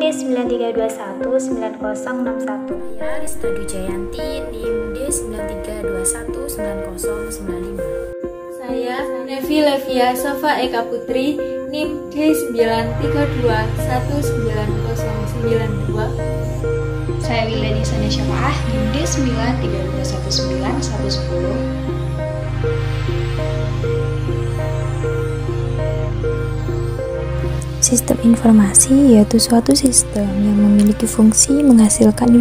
D93219061. Saya Rista Dujayanti, NIM D93219095. Saya Nevi Levia Sofa Eka Putri, NIM D93219092. Saya Wilani Sania Syafaah, NIM D93219110. Sistem informasi yaitu suatu sistem yang memiliki fungsi menghasilkan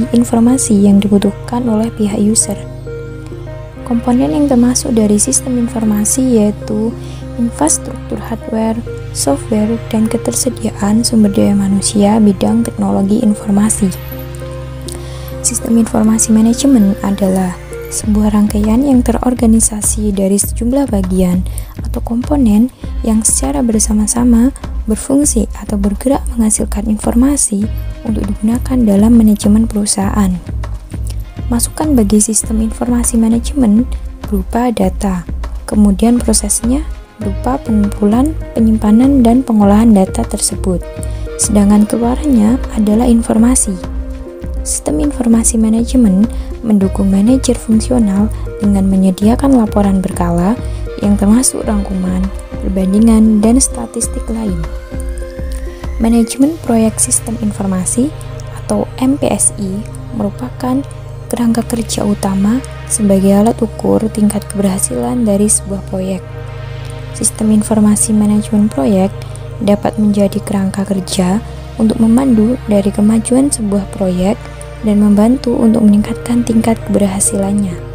informasi yang dibutuhkan oleh pihak user. Komponen yang termasuk dari sistem informasi yaitu infrastruktur hardware, software, dan ketersediaan sumber daya manusia bidang teknologi informasi. Sistem informasi manajemen adalah sebuah rangkaian yang terorganisasi dari sejumlah bagian atau komponen yang secara bersama-sama berfungsi atau bergerak menghasilkan informasi untuk digunakan dalam manajemen perusahaan. Masukan bagi sistem informasi manajemen berupa data, kemudian prosesnya berupa pengumpulan, penyimpanan, dan pengolahan data tersebut, sedangkan keluarannya adalah informasi. Sistem informasi manajemen mendukung manajer fungsional dengan menyediakan laporan berkala yang termasuk rangkuman, perbandingan, dan statistik lain. Manajemen proyek sistem informasi atau MPSI merupakan kerangka kerja utama sebagai alat ukur tingkat keberhasilan dari sebuah proyek. Sistem informasi manajemen proyek dapat menjadi kerangka kerja untuk memandu dari kemajuan sebuah proyek dan membantu untuk meningkatkan tingkat keberhasilannya.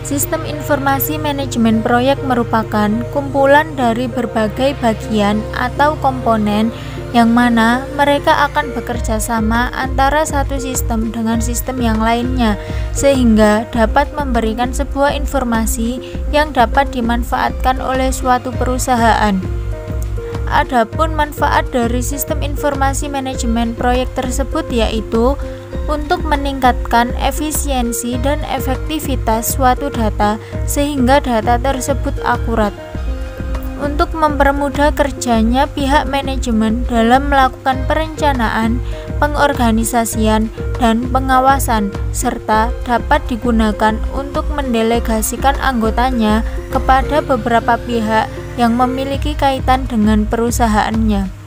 Sistem informasi manajemen proyek merupakan kumpulan dari berbagai bagian atau komponen yang mana mereka akan bekerja sama antara satu sistem dengan sistem yang lainnya sehingga dapat memberikan sebuah informasi yang dapat dimanfaatkan oleh suatu perusahaan. Adapun manfaat dari sistem informasi manajemen proyek tersebut yaitu untuk meningkatkan efisiensi dan efektivitas suatu data sehingga data tersebut akurat. Untuk mempermudah kerjanya pihak manajemen dalam melakukan perencanaan, pengorganisasian, dan pengawasan, serta dapat digunakan untuk mendelegasikan anggotanya kepada beberapa pihak yang memiliki kaitan dengan perusahaannya.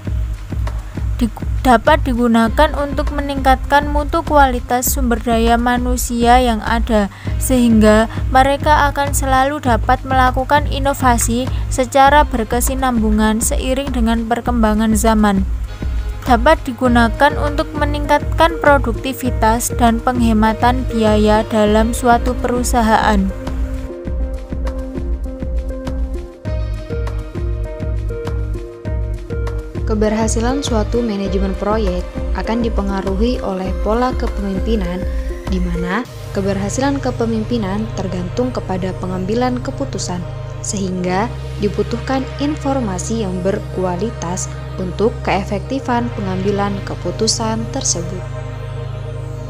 Dapat digunakan untuk meningkatkan mutu kualitas sumber daya manusia yang ada, sehingga mereka akan selalu dapat melakukan inovasi secara berkesinambungan seiring dengan perkembangan zaman. Dapat digunakan untuk meningkatkan produktivitas dan penghematan biaya dalam suatu perusahaan. Keberhasilan suatu manajemen proyek akan dipengaruhi oleh pola kepemimpinan, di mana keberhasilan kepemimpinan tergantung kepada pengambilan keputusan, sehingga dibutuhkan informasi yang berkualitas untuk keefektifan pengambilan keputusan tersebut.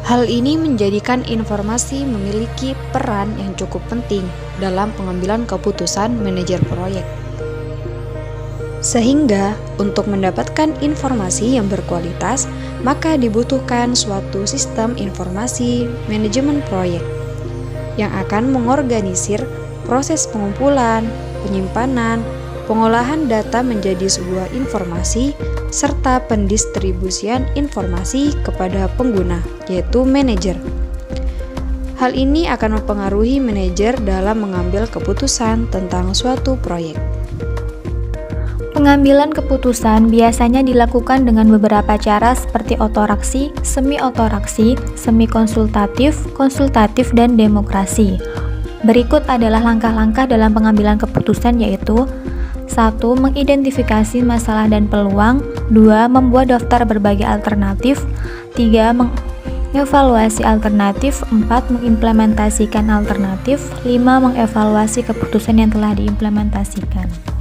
Hal ini menjadikan informasi memiliki peran yang cukup penting dalam pengambilan keputusan manajer proyek. Sehingga untuk mendapatkan informasi yang berkualitas, maka dibutuhkan suatu sistem informasi manajemen proyek yang akan mengorganisir proses pengumpulan, penyimpanan, pengolahan data menjadi sebuah informasi, serta pendistribusian informasi kepada pengguna, yaitu manajer. Hal ini akan mempengaruhi manajer dalam mengambil keputusan tentang suatu proyek. Pengambilan keputusan biasanya dilakukan dengan beberapa cara seperti otoraksi, semi-otoraksi, semi-konsultatif, konsultatif, dan demokrasi. Berikut adalah langkah-langkah dalam pengambilan keputusan yaitu 1. Mengidentifikasi masalah dan peluang. 2. Membuat daftar berbagai alternatif. 3. Mengevaluasi alternatif. 4. Mengimplementasikan alternatif. 5. Mengevaluasi keputusan yang telah diimplementasikan.